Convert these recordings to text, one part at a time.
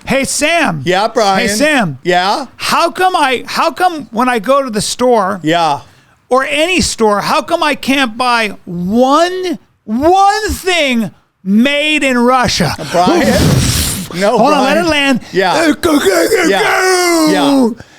Hey, Sam. Yeah, Bryan. Hey, Sam. Yeah? How come when I go to the store Yeah. or any store, how come I can't buy one thing made in Russia? Bryan? No, Hold Bryan. on, let it land. Yeah. Go.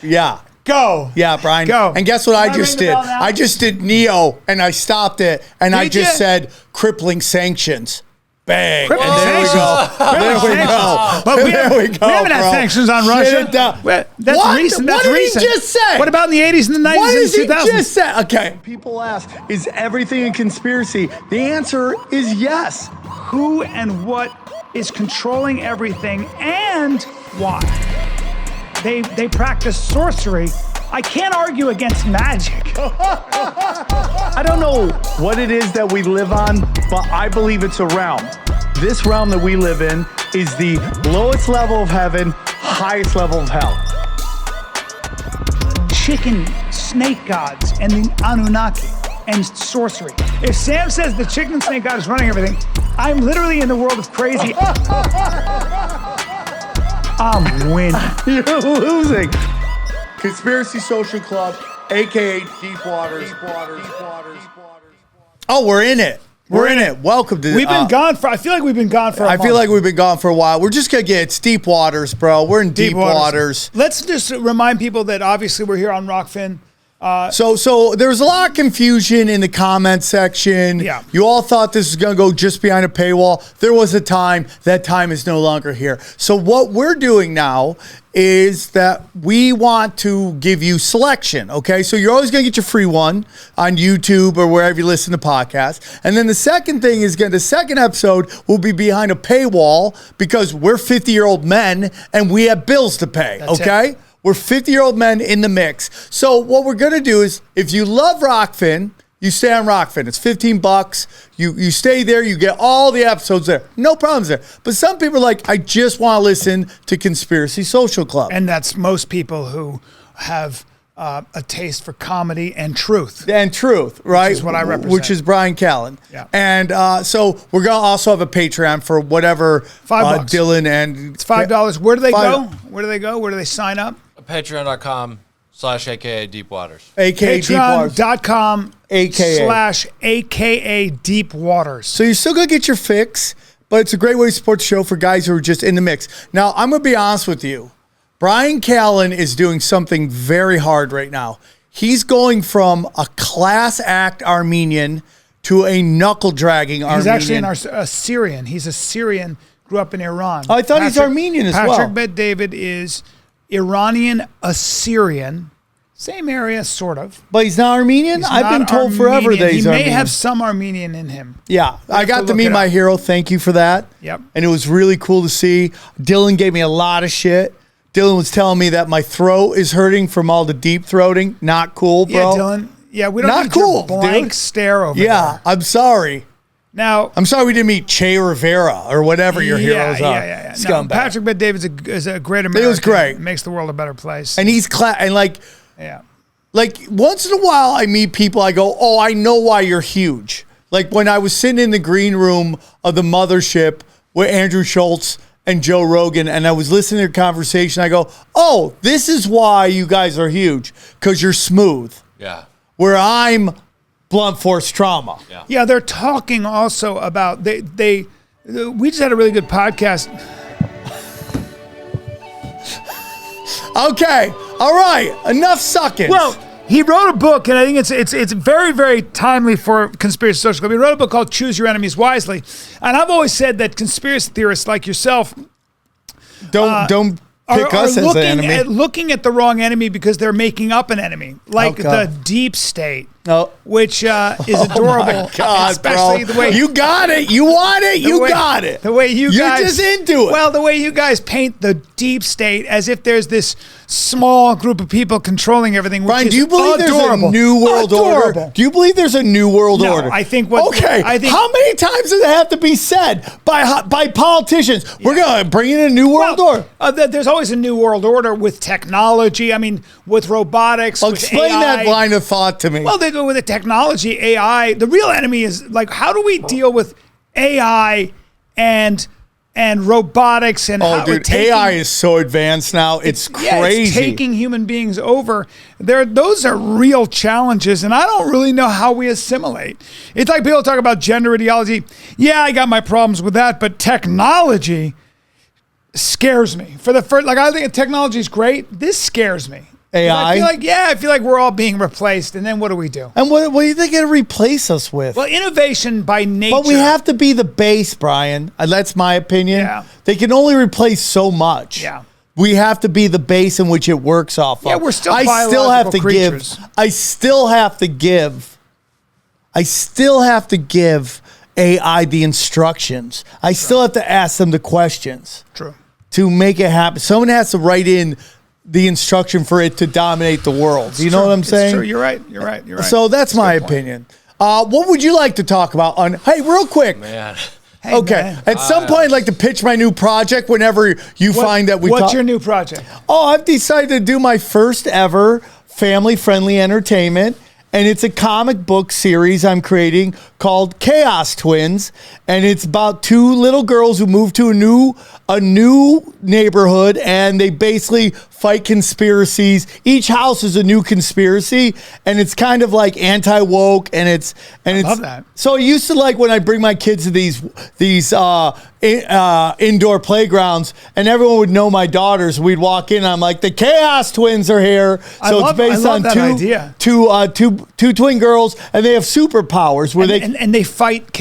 Yeah. Go. Yeah, Bryan. Go. And guess what I Can I just ring the did? bell now? I just did Neo, and I stopped it, and I Did just ya? said crippling sanctions. Bang. Crippling And there we sanctions. go. There we go. But we There we go, haven't had bro. sanctions on Shut Russia. it down. That's What? recent. What That's did he recent. just say? What about in the 80s and the 90s What and did he 2000s? just say? Okay. People ask, is everything a conspiracy? The answer is yes. Who and what is controlling everything and why? They practice sorcery. I can't argue against magic. I don't know what it is that we live on, but I believe it's a realm. This realm that we live in is the lowest level of heaven, highest level of hell. Chicken snake gods and the Anunnaki and sorcery. If Sam says the chicken and snake god is running everything, I'm literally in the world of crazy. I'm winning. You're losing. Conspiracy Social Club, a.k.a. Deep Waters. Oh, we're in it. We're in it. Welcome to. We've been gone for. I feel like we've been gone for. I feel like we've been gone for a while. We're just gonna get it's deep waters, bro. We're in deep waters. Let's just remind people that obviously we're here on Rockfin. So there's a lot of confusion in the comment section. Yeah. You all thought this was going to go just behind a paywall. There was a time. That time is no longer here. So what we're doing now is that we want to give you selection, okay? So you're always going to get your free one on YouTube or wherever you listen to podcasts. And then the second thing is the second episode will be behind a paywall because we're 50-year-old men and we have bills to pay, That's okay? it. We're 50-year-old men in the mix. So what we're going to do is, if you love Rockfin, you stay on Rockfin. It's $15. You stay there. You get all the episodes there. No problems there. But some people are like, I just want to listen to Conspiracy Social Club. And that's most people who have a taste for comedy and truth. And truth, right? Which is what I represent. Which is Bryan Callen. Yeah. And so we're going to also have a Patreon for whatever $5. Dylan and... It's $5. Where do they Five- go? Where do they go? Where do they sign up? Patreon.com/AKA Deep Waters. AKA Deep Waters. Patreon.com AKA. /AKA Deep Waters. So you're still going to get your fix, but it's a great way to support the show for guys who are just in the mix. Now, I'm going to be honest with you. Bryan Callen is doing something very hard right now. He's going from a class act Armenian to a knuckle-dragging Armenian. He's actually a Syrian. He's a Syrian, grew up in Iran. Oh, I thought he's Armenian as well. Patrick Bet-David is Iranian Assyrian. Same area, sort of. But he's not Armenian? He's I've not been told forever Armenian. that he's Armenian. He may have some Armenian in him. Yeah, I have got to to look meet it my up. hero. Thank you for that. Yep. And it was really cool to see. Dylan gave me a lot of shit. Dylan was telling me that my throat is hurting from all the deep throating. Not cool, bro. Yeah, Dylan. Yeah, we don't Not need your cool, blank dude. stare over Yeah, there. I'm sorry. Now, I'm sorry we didn't meet Che Rivera or whatever your heroes are. Yeah. No, Scumbag. Patrick Bet-David is a great American. It was great. Makes the world a better place. And he's and like once in a while I meet people, I go, oh, I know why you're huge. Like when I was sitting in the green room of the mothership with Andrew Schultz and Joe Rogan, and I was listening to their conversation, I go, oh, this is why you guys are huge, because you're smooth. Yeah. Where I'm blunt force trauma. Yeah. Yeah, they're talking also about we just had a really good podcast. Okay, all right, enough sucking. Well, he wrote a book, and I think it's very, very timely for Conspiracy Social Club. He wrote a book called Choose Your Enemies Wisely. And I've always said that conspiracy theorists like yourself don't pick us as an enemy. looking at the wrong enemy because they're making up an enemy, like Okay. the deep state. Oh. Which is adorable. My God, especially bro. the way You got it. You want it. You got it. The way you You're guys, just into it. Well, the way you guys paint the deep state as if there's this small group of people controlling everything. Which Bryan, is do you believe adorable. there's a new world Adorable. order? Do you believe there's a new world No, order? I think Okay. How many times does it have to be said by politicians? We're going to bring in a new world order. There's always a new world order with technology. I mean, with robotics. Well, with explain AI. that line of thought to me. Well, they go with the technology, AI. The real enemy is like, how do we deal with AI and and robotics and how dude, AI is so advanced now. It's crazy. It's taking human beings over. Those are real challenges, and I don't really know how we assimilate. It's like people talk about gender ideology. Yeah, I got my problems with that, but technology scares me. I think technology is great. This scares me. AI? I feel like we're all being replaced, and then what do we do? And what do you think it'll replace us with? Well, innovation by nature. But we have to be the base, Brian. That's my opinion. Yeah. They can only replace so much. Yeah. We have to be the base in which it works off of. Yeah, we're still biological creatures. I still have to give AI the instructions. I still have to ask them the questions. True. To make it happen. Someone has to write in the instruction for it to dominate the world. Do you know what I'm saying? It's true. You're right. So that's my opinion. What would you like to talk about hey, real quick. Man. Hey, okay. man. At some point, I'd like to pitch my new project whenever you find that we What's your new project? Oh, I've decided to do my first ever family-friendly entertainment. And it's a comic book series I'm creating called Chaos Twins. And it's about two little girls who move to a new neighborhood, and they basically fight conspiracies. Each house is a new conspiracy, and it's kind of like anti-woke, and it's love that. So I used to like when I bring my kids to these indoor playgrounds, and everyone would know my daughters. We'd walk in, and I'm like, the Chaos Twins are here. So it's based on two twin girls, and they have superpowers where they fight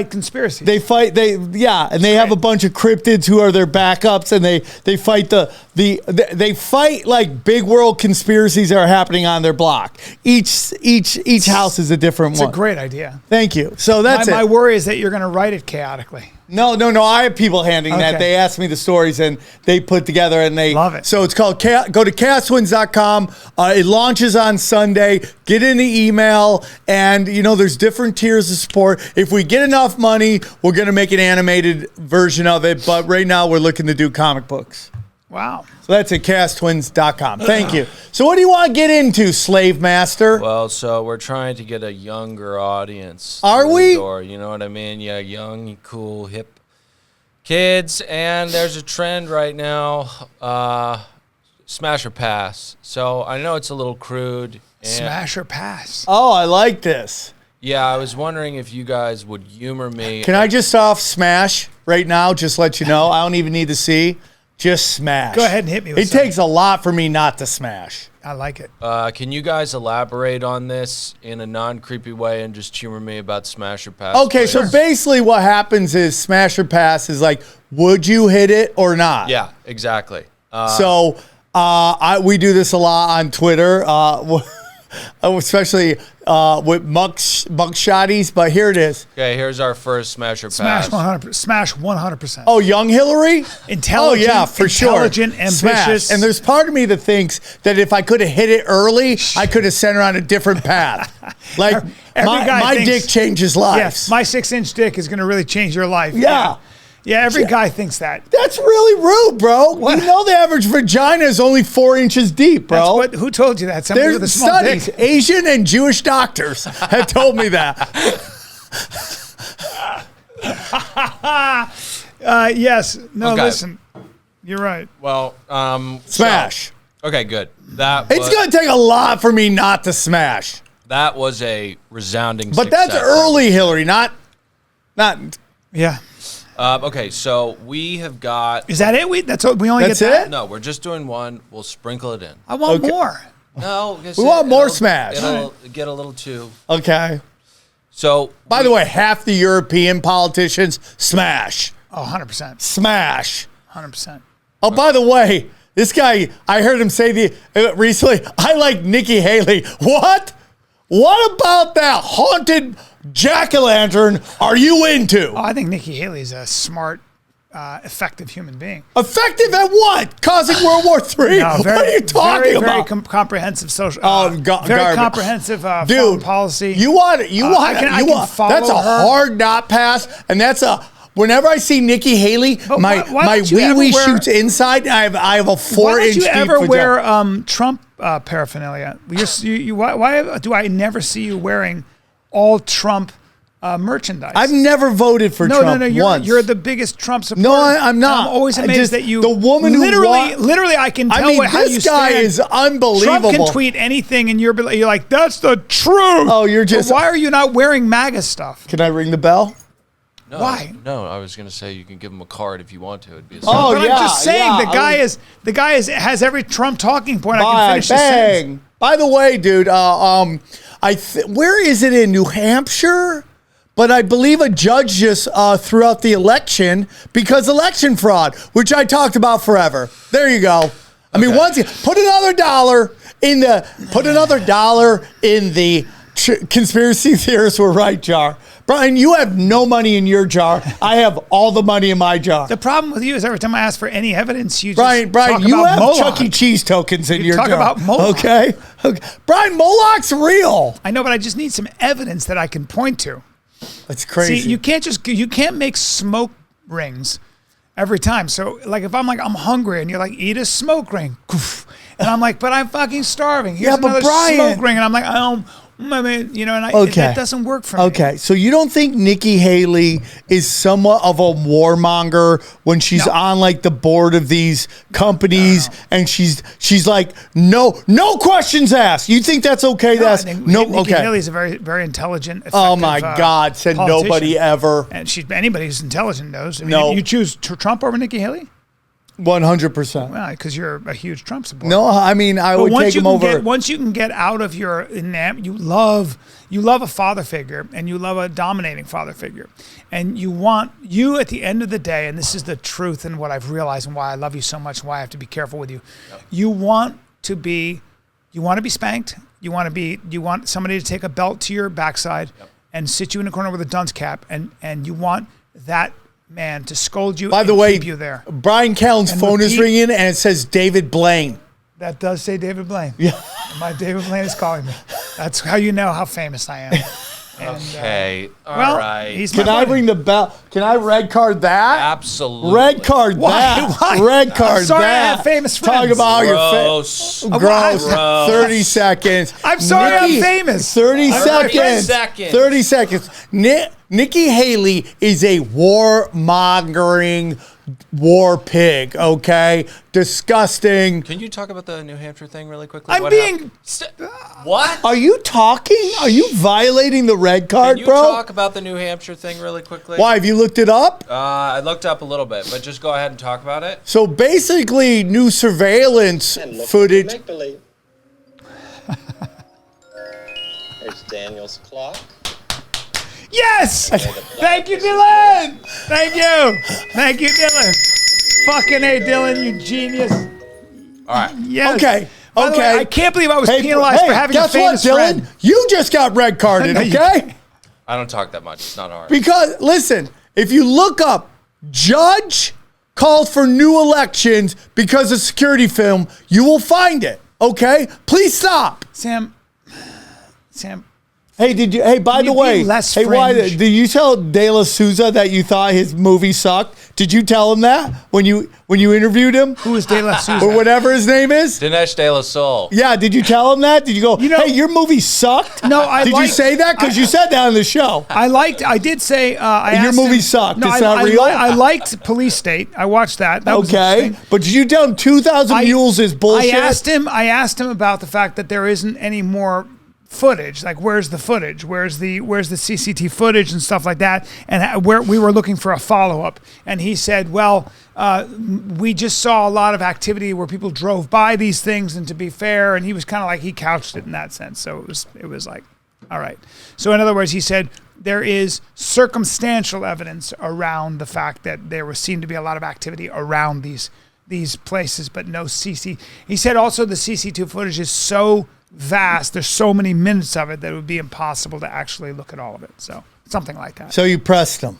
conspiracies. They fight and they have a bunch of cryptids who are their backups, and they fight they fight like big world conspiracies that are happening on their block. Each house is a different one. It's a great idea. Thank you. So that's my worry is that you're going to write it chaotically. No. I have people handling that. They ask me the stories and they put together and they love it. So it's called go to chaostwins.com. It launches on Sunday. Get in the email, and there's different tiers of support. If we get enough money, we're going to make an animated version of it. But right now, we're looking to do comic books. Wow. So that's at chaostwins.com. Thank you. So what do you want to get into, Slave Master? Well, so we're trying to get a younger audience. Are we? You know what I mean? Yeah, young, cool, hip kids. And there's a trend right now, smash or pass. So I know it's a little crude. Smash or pass. Oh, I like this. Yeah, I was wondering if you guys would humor me. Can I just off smash right now? Just let you know. I don't even need to see. Just smash. Go ahead and hit me with It takes a lot for me not to smash. I like it. Can you guys elaborate on this in a non-creepy way and just humor me about smash or pass? Okay, so basically what happens is smash or pass is like, would you hit it or not? Yeah, exactly. We do this a lot on Twitter, especially with mugshotties, but here it is. Okay, here's our first smash or Smash pass. 100%. Smash 100%. Oh, young Hilary? Intelligent. Oh, yeah, for sure. Intelligent, ambitious. Smash. And there's part of me that thinks that if I could have hit it early, I could have sent her on a different path. Like, my dick changes lives. Yes, my 6-inch dick is going to really change your life. Yeah. Yeah, every guy thinks that. That's really rude, bro. What? You know the average vagina is only 4 inches deep, bro. Who told you that? Somebody with a There's small studies. dick. Asian and Jewish doctors have told me that. Yes. No, Okay. listen. You're right. Well, Smash. Okay, good. It's going to take a lot for me not to smash. That was a resounding But success. that's early, Hillary, not. Yeah. Okay, so we have got... Is that it? We only That's get that? it? No, we're just doing one. We'll sprinkle it in. I want more. No, because We want more smash. It'll get a little too... Okay. So... By the way, half the European politicians smash. Oh, 100%. Smash. 100%. Oh, by the way, this guy, I heard him say recently, I like Nikki Haley. What? What about that haunted jack-o'-lantern are you into? Oh, I think Nikki Haley is a smart, effective human being. Effective at what? Causing World War III? No, What are you talking about? Very comprehensive social. Very garbage. comprehensive foreign Dude, policy. You want I can follow that's a her. hard not pass, and that's a. Whenever I see Nikki Haley, my why don't you ever wee-wee wear- shoots inside. I have a 4-inch Why don't you deep ever vagina. wear Trump paraphernalia? Why do I never see you wearing all Trump merchandise. I've never voted for no, Trump no, no. once. You're the biggest Trump supporter. No, I'm not. I'm always amazed that you. The woman literally, I can tell how you this guy stand. is unbelievable. Trump can tweet anything, and you're like, that's the truth. Oh, you're just. But why are you not wearing MAGA stuff? Can I ring the bell? No, Why? No, I was gonna say you can give him a card if you want to. It'd be a Oh, But yeah, I'm just saying yeah, the guy has every Trump talking point. I can finish the sentence. By the way, dude, where is it in New Hampshire? But I believe a judge just threw out the election because election fraud, which I talked about forever. There you go. I mean, once you put another dollar in the conspiracy theorists were right jar. Bryan, you have no money in your jar. I have all the money in my jar. The problem with you is every time I ask for any evidence, you Bryan, talk you about have Moloch. Chuck E. Cheese tokens in your jar. talk about Moloch. Okay. Bryan, Moloch's real. I know, but I just need some evidence that I can point to. That's crazy. See, you can't make smoke rings every time. So, like, if I'm hungry, and you're like, eat a smoke ring, and I'm like, but I'm fucking starving. Here's another smoke ring, and I'm like, I mean, that doesn't work for me. Okay, so you don't think Nikki Haley is somewhat of a warmonger when she's on like the board of these companies and she's like, no questions asked. You think that's okay to ask? No, Nikki okay. Haley's a very, very intelligent, effective, Oh my God, said politician. nobody ever. And anybody who's intelligent knows. I mean, No. you choose Trump over Nikki Haley? 100%. Well, because you're a huge Trump supporter. No, I mean, I would take him over. Once you can get out of your you love a father figure, and you love a dominating father figure, and you at the end of the day, and this is the truth and what I've realized and why I love you so much and why I have to be careful with you. Yep. You want to be spanked. You want somebody to take a belt to your backside and sit you in a corner with a dunce cap, and you want that man to scold you. By the and way, keep you there. Brian Callen's phone is ringing and it says David Blaine. That does say David Blaine. Yeah. My David Blaine is calling me. That's how you know how famous I am. And, okay. All right. Can I ring the bell? Can I red card that? Absolutely. Red card that. Why? Red card I'm sorry that. I have famous friends. Talk about Gross. your gross. 30 seconds. I'm sorry I'm famous. 30 seconds. 30 seconds. 30 seconds. Nikki Haley is a warmongering war pig, okay? Disgusting. Can you talk about the New Hampshire thing really quickly? What? Are you talking? Are you violating the red card, Can you bro? talk about the New Hampshire thing really quickly? Why? Have you looked it up? I looked up a little bit, but just go ahead and talk about it. So basically, new surveillance footage. Make believe. There's Daniel's clock. Yes! Thank you, Dylan! Thank you, Dylan. Fucking A, Dylan, you genius. All right. Yes. Okay. By the way, I can't believe I was penalized for having a famous guess what, Dylan? friend. You just got red carded, okay? I don't talk that much. It's not hard. Because, listen, if you look up Judge calls for new elections because of security film, you will find it, okay? Please stop. Sam. Hey, by the way, did you tell De La Souza that you thought his movie sucked? Did you tell him that when you interviewed him? Who is De La Souza? Or whatever his name is? Dinesh De La Soul. Yeah, did you tell him that? Did you go, hey, your movie sucked? No, I Did you say that? Because you said that on the show. I did say, your movie sucked. No, it's not real? I liked Police State. I watched that. That was interesting. But did you tell him 2,000 Mules is bullshit? I asked him about the fact that there isn't any more footage. Like, where's the footage? Where's the CCTV footage and stuff like that? And where we were looking for a follow-up. And he said, well, we just saw a lot of activity where people drove by these things, and to be fair, and he was kind of like, he couched it in that sense. So it was like, all right. So in other words, he said there is circumstantial evidence around the fact that there seemed to be a lot of activity around these places, but no CC. He said also the CC2 footage is so vast, there's so many minutes of it that it would be impossible to actually look at all of it. So something like that. So you pressed him.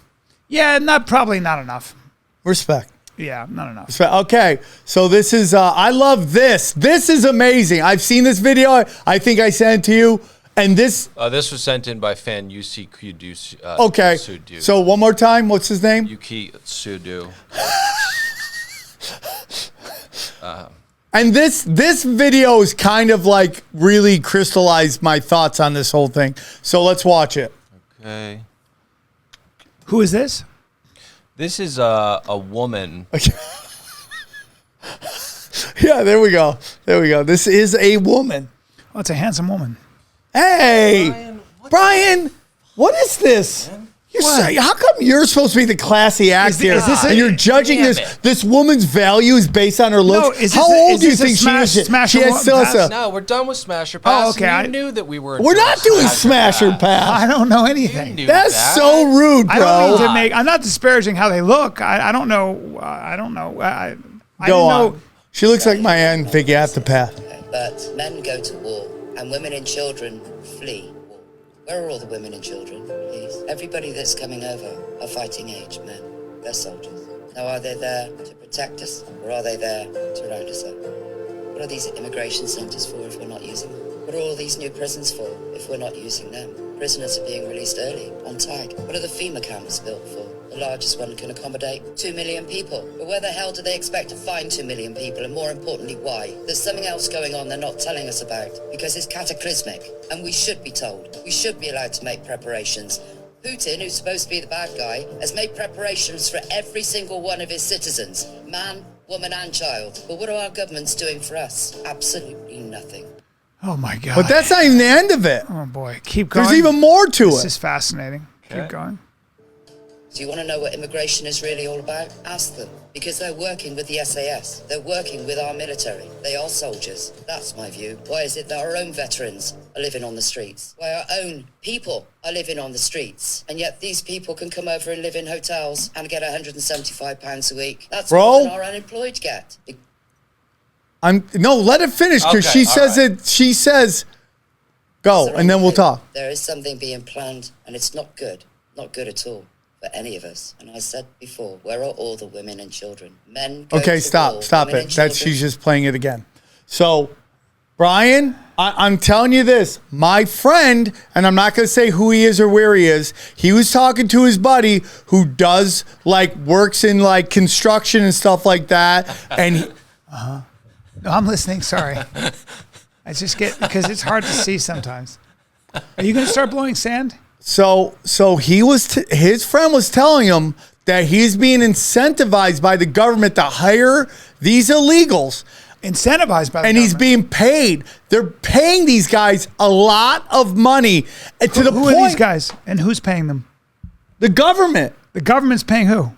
Yeah, probably not enough. Respect. Yeah, not enough. Respect. Okay, so this is, I love this. This is amazing. I've seen this video. I think I sent it to you. And this was sent in by fan UC Kudu. Okay, Sudu. So one more time, what's his name? Yuki Sudu. And this video is kind of like really crystallized my thoughts on this whole thing. So let's watch it. Okay. Who is this? This is a woman. Yeah, there we go. There we go. This is a woman. Oh, it's a handsome woman. Hey, Bryan, what is this? How come you're supposed to be the classy act here? And you're judging this woman's value is based on her looks? How old do you think she is? No, we're done with Smash or Pass. Oh, okay. You knew that we were. We're not doing Smash or Pass. I don't know anything. That's so rude, bro. I don't mean to make. I'm not disparaging how they look. I don't know. I don't know. I Go on. She looks like my aunt Vicky at the path. But men go to war, and women and children flee war. Where are all the women and children, please? Everybody that's coming over are fighting age men. They're soldiers. Now, are they there to protect us, or are they there to round us up? What are these immigration centres for if we're not using them? What are all these new prisons for if we're not using them? Prisoners are being released early, on tag. What are the FEMA camps built for? The largest one can accommodate 2 million people. But where the hell do they expect to find 2 million people? And more importantly, why? There's something else going on they're not telling us about, because it's cataclysmic. And we should be told. We should be allowed to make preparations. Putin, who's supposed to be the bad guy, has made preparations for every single one of his citizens. Man, woman and child. But what are our governments doing for us? Absolutely nothing. Oh my God. But that's not even the end of it. Oh boy. Keep going. There's even more to This it. is fascinating. Keep going. Do you want to know what immigration is really all about? Ask them. Because they're working with the SAS. They're working with our military. They are soldiers. That's my view. Why is it that our own veterans are living on the streets? Why our own people are living on the streets? And yet these people can come over and live in hotels and get £175 a week. That's more than our unemployed get. No, let it finish, because she says it. She says, go, and then we'll talk. There is something being planned, and it's not good. Not good at all. For any of us. And I said before, where are all the women and children? Men go Okay, to stop war, it. She's just playing it again. So, Bryan, I'm telling you this. My friend, and I'm not going to say who he is or where he is, he was talking to his buddy who does, works in, construction and stuff like that. And No, I'm listening. Sorry. I just because it's hard to see sometimes. Are you going to start blowing sand? So he was. His friend was telling him that he's being incentivized by the government to hire these illegals. Incentivized by the and government. he's being paid. They're paying these guys a lot of money. And to the who point, are these guys, and who's paying them? The government. The government's paying who?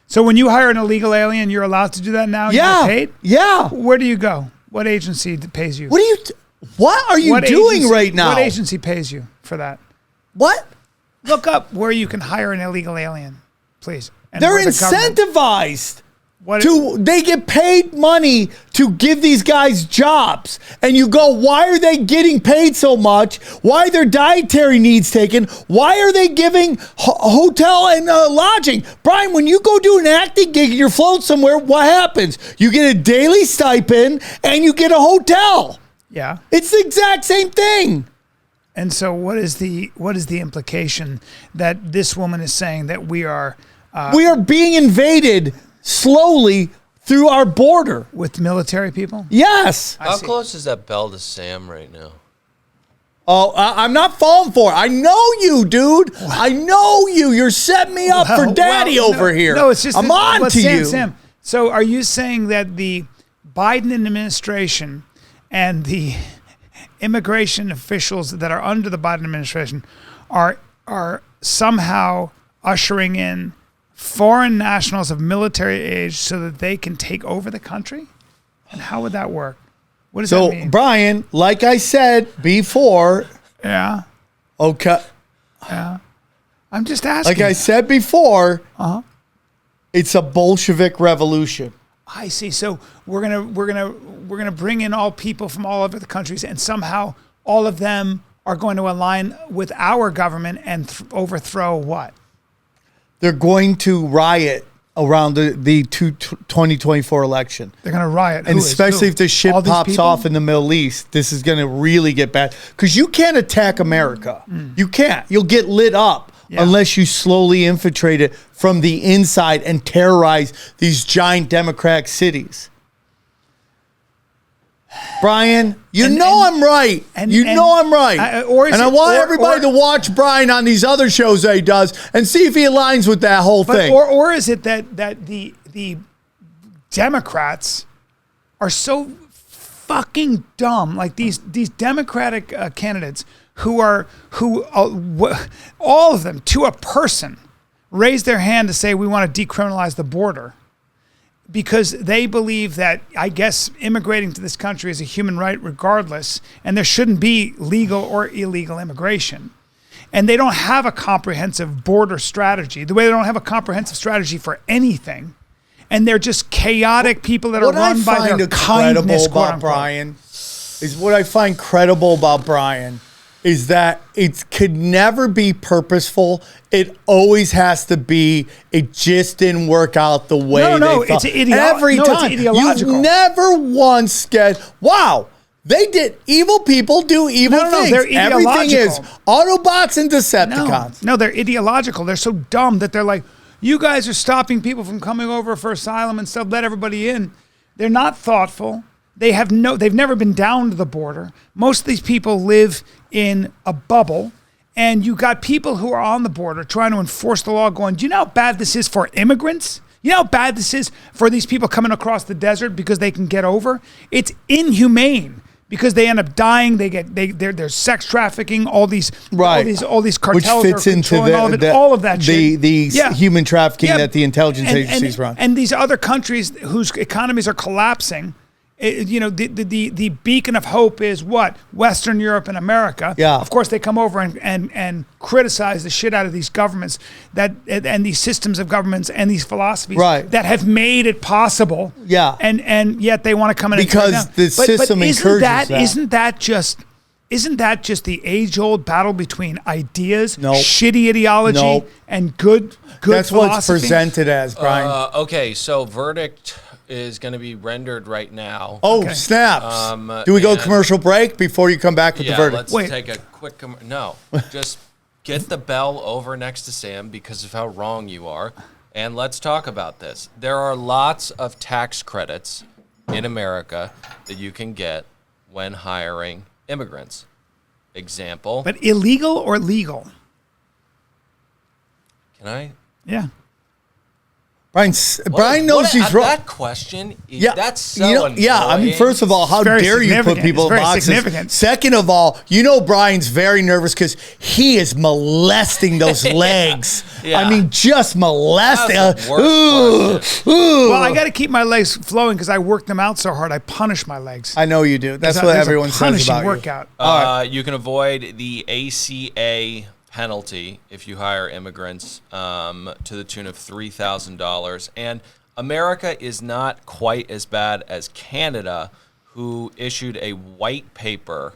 So when you hire an illegal alien, you're allowed to do that now? Yeah. You get paid? Yeah. Where do you go? What agency pays you? What are you doing right now? What agency pays you for that? What? Look up where you can hire an illegal alien, please. And They're where the government- incentivized. What they get paid money to give these guys jobs. And you go, why are they getting paid so much? Why are their dietary needs taken? Why are they giving hotel and lodging? Bryan, when you go do an acting gig and you're flown somewhere, what happens? You get a daily stipend and you get a hotel. Yeah. It's the exact same thing. And so what is the implication that this woman is saying that we are being invaded slowly through our border with military people? Yes. How close is that bell to Sam right now? Oh, I'm not falling for it. I know you, dude. I know you. You're setting me up for daddy over here. No, it's just I'm on to you. Sam. So are you saying that the Biden administration and the immigration officials that are under the Biden administration are somehow ushering in foreign nationals of military age so that they can take over the country? And how would that work? What does that mean? So, Bryan, like I said before. Yeah. Okay. Yeah. I'm just asking. Like I said before, it's a Bolshevik revolution. I see. So we're gonna bring in all people from all over the countries, and somehow all of them are going to align with our government and overthrow what? They're going to riot around the 2024 election. They're going to riot. And especially if the shit pops off in the Middle East, this is going to really get bad. Because you can't attack America. You can't. You'll get lit up unless you slowly infiltrate it from the inside and terrorize these giant democratic cities. Bryan, you know I'm right. You know I'm right. I want everybody to watch Bryan on these other shows that he does and see if he aligns with that whole thing. Or is it that the Democrats are so fucking dumb? Like these Democratic candidates who all of them to a person raise their hand to say we want to decriminalize the border because they believe that, I guess, immigrating to this country is a human right regardless, and there shouldn't be legal or illegal immigration. And they don't have a comprehensive border strategy, the way they don't have a comprehensive strategy for anything. And they're just chaotic people that are run by their kindness, quote unquote. What I find credible about Bryan is that it could never be purposeful. It always has to be, it just didn't work out the way they thought. It's Every time. It's ideological. You never once get, wow, they did, evil people do evil things. No, they're ideological. Everything is Autobots and Decepticons. No, they're ideological. They're so dumb that they're like, you guys are stopping people from coming over for asylum and stuff, let everybody in. They're not thoughtful. They've never been down to the border. Most of these people live in a bubble, and you got people who are on the border trying to enforce the law going, do you know how bad this is for immigrants? You know how bad this is for these people coming across the desert because they can get over? It's inhumane because they end up dying. There's sex trafficking, all these cartels, which fits into all of that shit. The human trafficking that the intelligence agencies run. And these other countries whose economies are collapsing, the beacon of hope is what? Western Europe and America. Yeah. Of course, they come over and criticize the shit out of these governments and these systems of governments and these philosophies that have made it possible. Yeah. And yet they want to come in because the system encourages that. Isn't that just the age-old battle between ideas, shitty ideology, and good That's philosophy? what's presented as, Bryan. Okay, so verdict is going to be rendered right now. Oh, snaps. Do we go commercial break before you come back with the verdict? Let's take a quick no. Just get the bell over next to Sam because of how wrong you are, and let's talk about this. There are lots of tax credits in America that you can get when hiring immigrants. Example. But illegal or legal? Can I? Yeah. Bryan knows he's wrong. That question, that's so annoying. I mean, first of all, how dare you put people in boxes? Second of all, Bryan's very nervous because he is molesting those legs. I mean, just molesting. Well, I got to keep my legs flowing because I work them out so hard. I punish my legs. I know you do. That's what everyone says about workout. You can avoid the ACA penalty if you hire immigrants to the tune of $3,000. And America is not quite as bad as Canada, who issued a white paper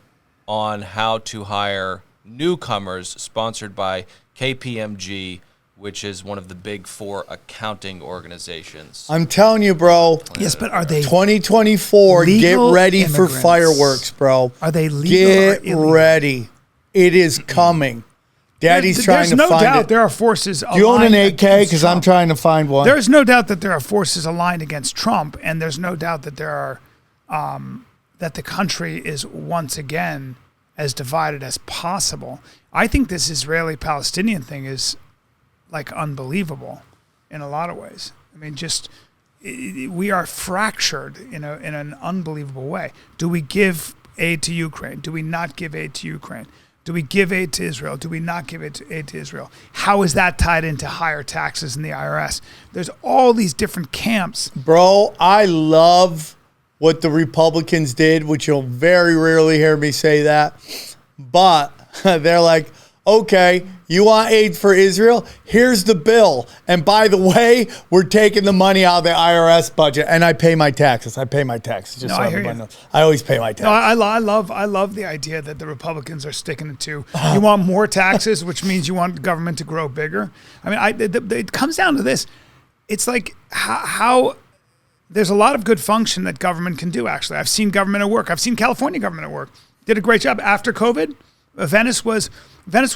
on how to hire newcomers sponsored by KPMG, which is one of the big four accounting organizations. I'm telling you, bro. Yes, but are they 2024, get ready for fireworks, bro. Are they legal Get or illegal? ready. It is coming. Daddy's trying to find it. There's no doubt there are forces aligned. Do you own an AK? Because I'm trying to find one. There's no doubt that there are forces aligned against Trump, and there's no doubt that there are that the country is once again as divided as possible. I think this Israeli-Palestinian thing is like unbelievable in a lot of ways. I mean, we are fractured in an unbelievable way. Do we give aid to Ukraine? Do we not give aid to Ukraine? Do we give aid to Israel? Do we not give aid to Israel? How is that tied into higher taxes in the IRS? There's all these different camps. Bro, I love what the Republicans did, which you'll very rarely hear me say that. But they're like, okay, you want aid for Israel? Here's the bill. And by the way, we're taking the money out of the IRS budget. And I pay my taxes. Just so everybody knows. I always pay my taxes. No, I love the idea that the Republicans are sticking it to. You want more taxes, which means you want government to grow bigger. I mean, it comes down to this. It's like how there's a lot of good function that government can do, actually. I've seen government at work. I've seen California government at work. Did a great job after COVID. Venice was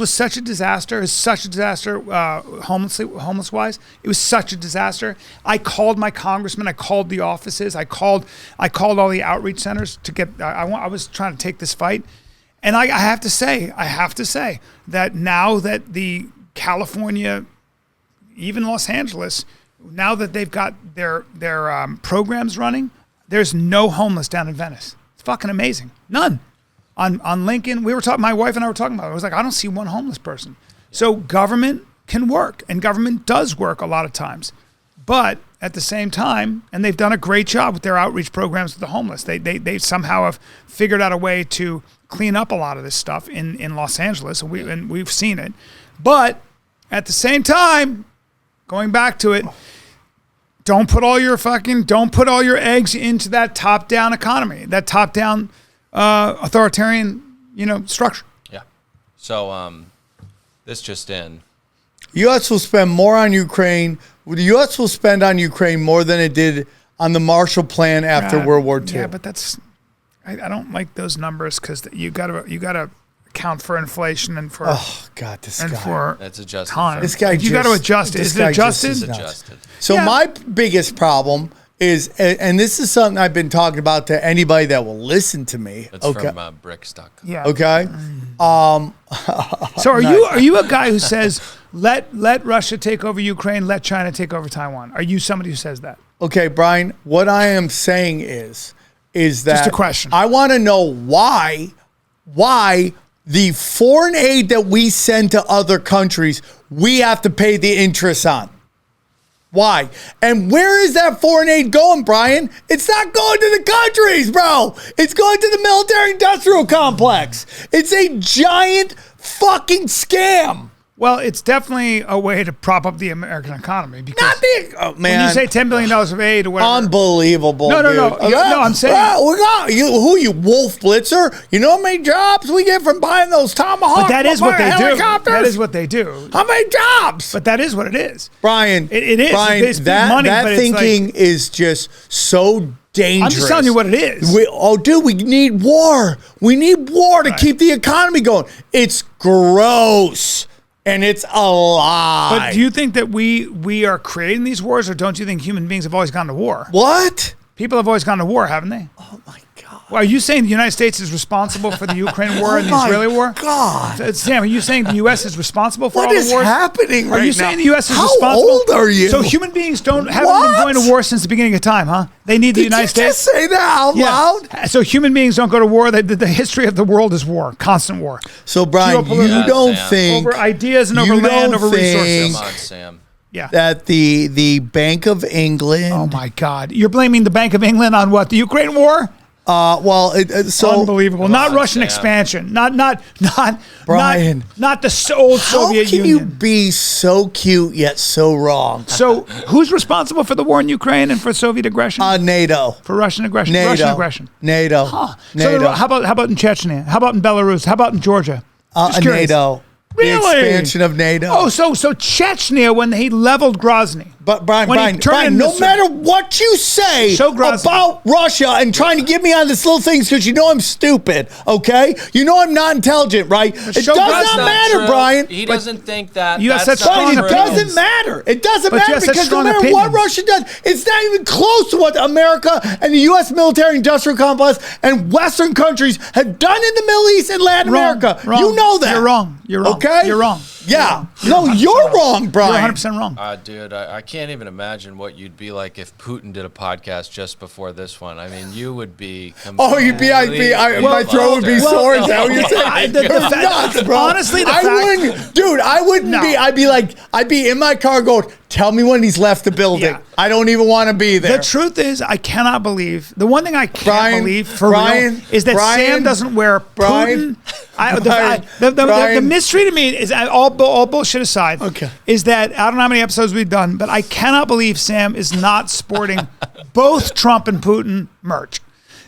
such a disaster. It's such a disaster, homeless wise. It was such a disaster. I called my congressman. I called the offices. I called all the outreach centers to get. I was trying to take this fight, and I have to say that now that the California, even Los Angeles, now that they've got their programs running, there's no homeless down in Venice. It's fucking amazing. None. On Lincoln, my wife and I were talking about it. I was like, I don't see one homeless person. So government can work, and government does work a lot of times. But at the same time, and they've done a great job with their outreach programs with the homeless. They somehow have figured out a way to clean up a lot of this stuff in Los Angeles, and we've seen it. But at the same time, going back to it, don't put all your eggs into that top-down economy, that top-down authoritarian, structure. Yeah. So this just in. U.S. will spend more on Ukraine. The U.S. will spend on Ukraine more than it did on the Marshall Plan after World War II. Yeah, but I don't like those numbers because you gotta account for inflation and for That's adjusted. time. This guy you got to adjust it. Is it adjusted? It's adjusted. So my biggest problem is, and this is something I've been talking about to anybody that will listen to me. It's from Brickstock. Yeah. Okay. So are you a guy who says let Russia take over Ukraine, let China take over Taiwan? Are you somebody who says that? Okay, Brian. What I am saying is that Just a question. I want to know why the foreign aid that we send to other countries, we have to pay the interest on. Why? And where is that foreign aid going, Brian? It's not going to the countries, bro. It's going to the military-industrial complex. It's a giant fucking scam. Well, it's definitely a way to prop up the American economy because Not the man. when you say $10 billion of aid or whatever. Unbelievable. No, dude. I'm saying we got you, Wolf Blitzer. You know how many jobs we get from buying those Tomahawk? But that is what they helicopters? do. That is what they do. How many jobs? But that is what it is. Brian, It is. Brian, It's big money, that but it's thinking like, is just so dangerous. I'm just telling you what it is. We need war. We need war to keep the economy going. It's gross. And it's a lie. But do you think that we are creating these wars, or don't you think human beings have always gone to war? What? People have always gone to war, haven't they? Oh my God. Well, are you saying the United States is responsible for the Ukraine war and the my Israeli war? God. Sam, are you saying the U.S. is responsible for What all is the wars? happening right now? Are you saying the U.S. is How responsible? old are you? So human beings haven't been What? going to war since the beginning of time, huh? They need the Did United you States. just say that out loud? So human beings don't go to war. The history of the world is war, constant war. So, Brian, you Geopolitical- don't Sam. think Over ideas and over you land, don't over resources. think Come on, Sam. Yeah. that the Bank of England? Oh my God! You're blaming the Bank of England on what? The Ukraine war? So Unbelievable! Come Not on, Russian Sam. expansion. Not Brian. Not the old Soviet how can Union. you be so cute yet so wrong? So who's responsible for the war in Ukraine and for Soviet aggression? NATO. For Russian aggression. NATO. Russian aggression. NATO. Huh. NATO. So how about in Chechnya? How about in Belarus? How about in Georgia? Just curious. NATO. Really? The expansion of NATO. Oh, so Chechnya when he leveled Grozny. But Brian, When he Brian, turned Brian, into no matter what you say So Grozny. about Russia and trying to get me on this little things because you know I'm stupid, okay? You know I'm not intelligent, right? It does show not Grozny. matter, True. Brian. He doesn't think that. You have that's such not strong Brian, it true. opinions. doesn't matter. It doesn't But you matter have such because no strong matter what opinions. Russia does, it's not even close to what America and the U.S. military-industrial complex and Western countries have done in the Middle East and Latin Wrong. America. Wrong. You know that. You're wrong. You're wrong. Okay? You're wrong. Yeah. You're No, 100% you're wrong, Brian. You're 100% wrong. Dude, I can't even imagine what you'd be like if Putin did a podcast just before this one. I mean, you would be. Oh, you'd be, my throat would be sore. Is that what you're saying? the You're fact- nuts, bro. honestly, the I fact- wouldn't, dude. I wouldn't No. be. I'd be in my car going, "Tell me when he's left the building." Yeah. I don't even want to be there. The truth is, I cannot believe. The one thing I can't Brian, believe for Brian, real is that Brian, Sam doesn't wear Brian, Putin. Brian, The Brian. mystery to me is all bullshit aside. Okay. Is that I don't know how many episodes we've done, but I cannot believe Sam is not sporting both Trump and Putin merch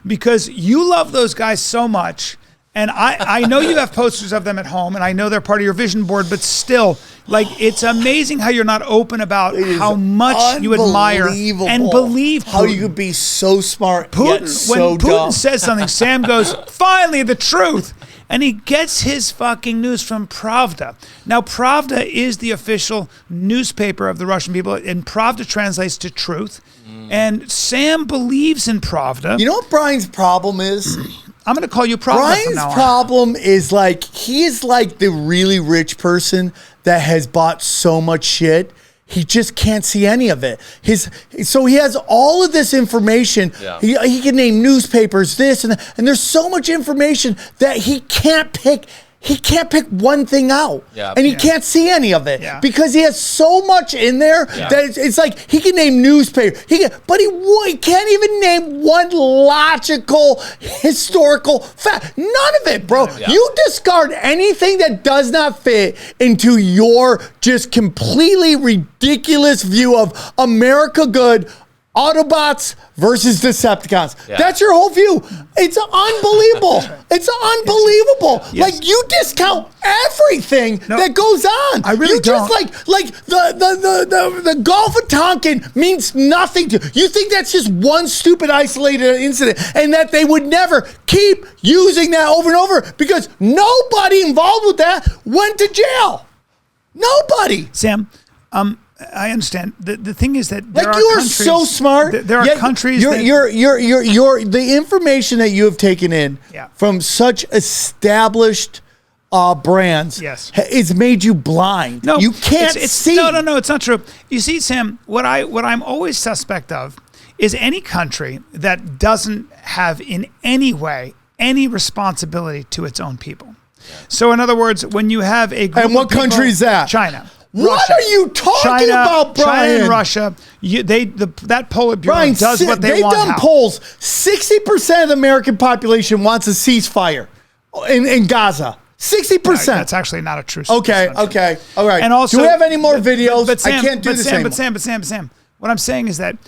because you love those guys so much. And I know you have posters of them at home, and I know they're part of your vision board, but still, like, it's amazing how you're not open about It is how much you admire unbelievable and believe Putin. how you could be so smart yet Putin, so when Putin dumb. says something, Sam goes, finally, the truth. And he gets his fucking news from Pravda. Now, Pravda is the official newspaper of the Russian people, and Pravda translates to truth. And Sam believes in Pravda. You know what Brian's problem is? I'm going to call you Pravda from Brian's now on. problem is like, he's like the really rich person that has bought so much shit. He just can't see any of it. So he has all of this information. Yeah. He can name newspapers, this and that, and there's so much information that he can't pick. He can't pick one thing out, and he can't see any of it because he has so much in there that it's like he can name newspaper. But he can't even name one logical historical fact. None of it, bro. You discard anything that does not fit into your just completely ridiculous view of America good. Autobots versus Decepticons. Yeah. That's your whole view. It's unbelievable. It's unbelievable. Yes. Like you discount everything that goes on. I really don't. Just like the Gulf of Tonkin means nothing to you. Think that's just one stupid isolated incident, and that they would never keep using that over and over because nobody involved with that went to jail. Nobody. Sam, I understand. The thing is that there like are you are countries, so smart. There are countries. You're the information that you have taken in from such established brands has made you blind. No, you can't see. No, it's not true. You see, Sam, what I'm always suspect of is any country that doesn't have in any way any responsibility to its own people. So, in other words, when you have a group and what of people, country is that? China. What Russia. are you talking about, Brian? China and Russia. That Politburo Brian, does what they want. They've done polls. 60% of the American population wants a ceasefire in Gaza. 60%. That's actually not a true. Okay. All right. And also, do we have any more videos? But Sam, I can't do this anymore. But Sam, what I'm saying is that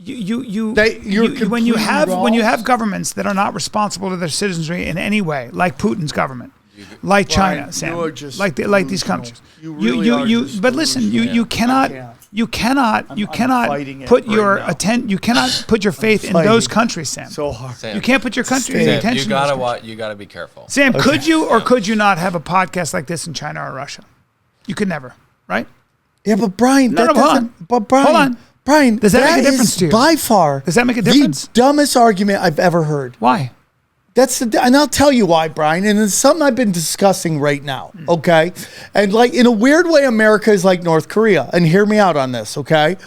when you wrong. have governments that are not responsible to their citizenry in any way, like Putin's government, like China, Brian, Sam, you're just like these countries. You really are just but listen, you cannot put your faith in those countries, Sam. So hard. Sam, you can't put your country Sam, attention. you gotta be careful. Sam, could you or could you not have a podcast like this in China or Russia? You could never, right? Yeah, but Brian, hold on. Hold on. Brian, does that make a difference to you? By far, does that make a difference? The dumbest argument I've ever heard. Why? And I'll tell you why, Brian. And it's something I've been discussing right now. Okay, and like in a weird way, America is like North Korea. And hear me out on this. Okay.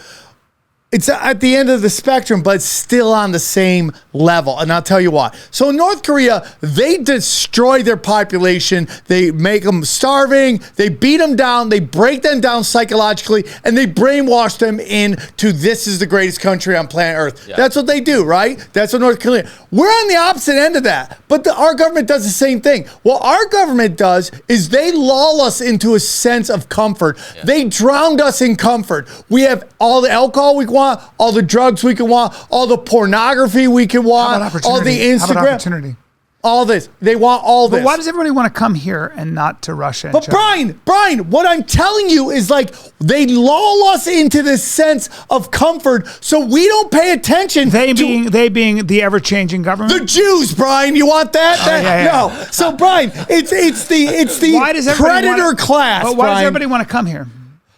It's at the end of the spectrum, but still on the same level. And I'll tell you why. So in North Korea, they destroy their population. They make them starving. They beat them down. They break them down psychologically. And they brainwash them into this is the greatest country on planet Earth. Yeah. That's what they do, right? That's what North Korea. We're on the opposite end of that. But our government does the same thing. What our government does is they lull us into a sense of comfort. Yeah. They drowned us in comfort. We have all the alcohol we want, all the drugs we can want, all the pornography we can want, all the Instagram. How about opportunity? All this. They want all this. But why does everybody want to come here and not to Russia? But Brian, what I'm telling you is like they lull us into this sense of comfort so we don't pay attention. They being the ever-changing government? The Jews, Brian. You want that? No. So Brian, it's the predator class. But why does everybody want to come here?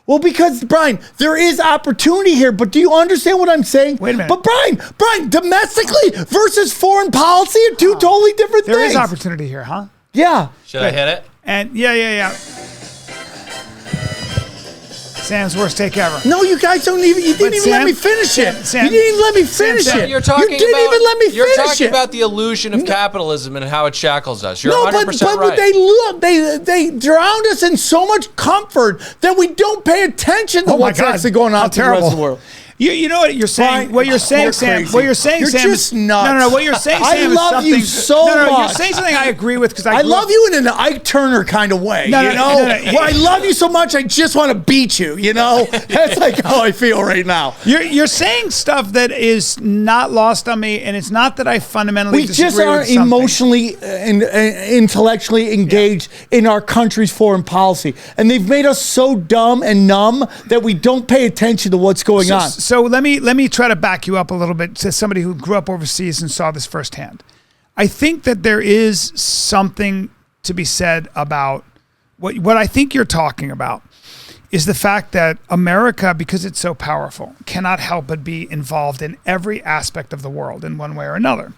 Well, because, Brian, there is opportunity here, but do you understand what I'm saying? Wait a minute. But, Brian, domestically versus foreign policy are two totally different things. There is opportunity here, huh? Yeah. Should I hit it? And yeah. Sam's worst take ever. No, you guys don't even. You didn't even let me finish it. Sam, you didn't even let me finish it. You're talking you didn't even let me finish it. You're talking about the illusion of capitalism and how it shackles us. You're 100% right. They drowned us in so much comfort that we don't pay attention to what's actually going on in the rest of the world. You know what you're saying? Brian, what you're saying, Sam? crazy. What you're saying, you're Sam? Just nuts. No. What you're saying, Sam, I love is something. You so much. You're saying something I agree with because I love you in an Ike Turner kind of way. No. Where I love you so much, I just want to beat you. You know, that's like how I feel right now. You're saying stuff that is not lost on me, and it's not that I fundamentally disagree just aren't with emotionally and intellectually engaged in our country's foreign policy, and they've made us so dumb and numb that we don't pay attention to what's going on. So let me try to back you up a little bit to somebody who grew up overseas and saw this firsthand. I think that there is something to be said about what I think you're talking about is the fact that America, because it's so powerful, cannot help but be involved in every aspect of the world in one way or another.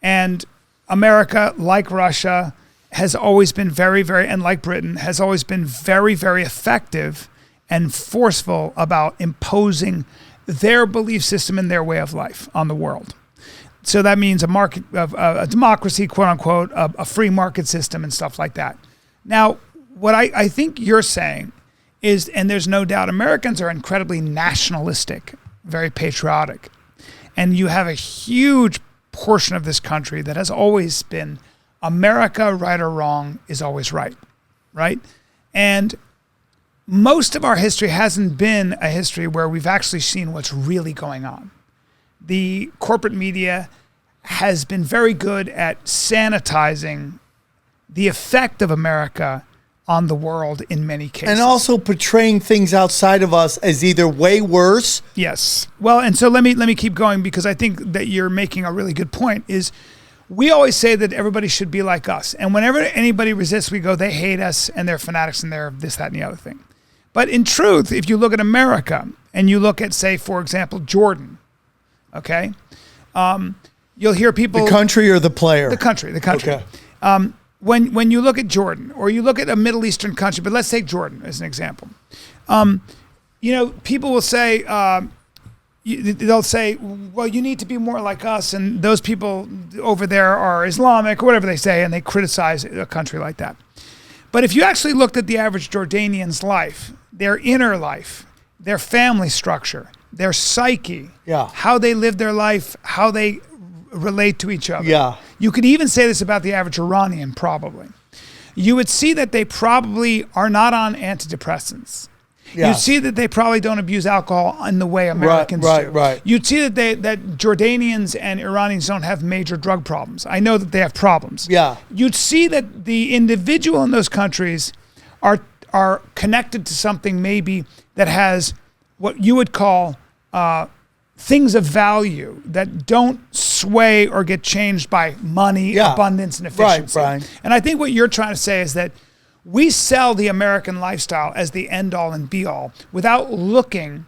And America, like Russia, has always been very, very, and like Britain, has always been very, very effective and forceful about imposing their belief system and their way of life on the world. So that means a democracy, quote unquote, a free market system and stuff like that. Now, what I think you're saying is, and there's no doubt, Americans are incredibly nationalistic, very patriotic. And you have a huge portion of this country that has always been America, right or wrong, is always right, right? And most of our history hasn't been a history where we've actually seen what's really going on. The corporate media has been very good at sanitizing the effect of America on the world in many cases. And also portraying things outside of us as either way worse. Yes. Well, and so let me keep going, because I think that you're making a really good point. Is we always say that everybody should be like us. And whenever anybody resists, we go, they hate us and they're fanatics and they're this, that, and the other thing. But in truth, if you look at America and you look at, say, for example, Jordan, okay, you'll hear people... The country or the player? The country. Okay. When you look at Jordan, or you look at a Middle Eastern country, but let's take Jordan as an example. People will say, they'll say, well, you need to be more like us, and those people over there are Islamic, or whatever they say, and they criticize a country like that. But if you actually looked at the average Jordanian's life, their inner life, their family structure, their psyche, how they live their life, how they relate to each other. Yeah. You could even say this about the average Iranian, probably. You would see that they probably are not on antidepressants. Yeah. You'd see that they probably don't abuse alcohol in the way Americans do. Right. You'd see that Jordanians and Iranians don't have major drug problems. I know that they have problems. Yeah. You'd see that the individual in those countries are connected to something maybe that has what you would call things of value that don't sway or get changed by money, abundance, and efficiency. Right, Bryan. And I think what you're trying to say is that we sell the American lifestyle as the end-all and be-all without looking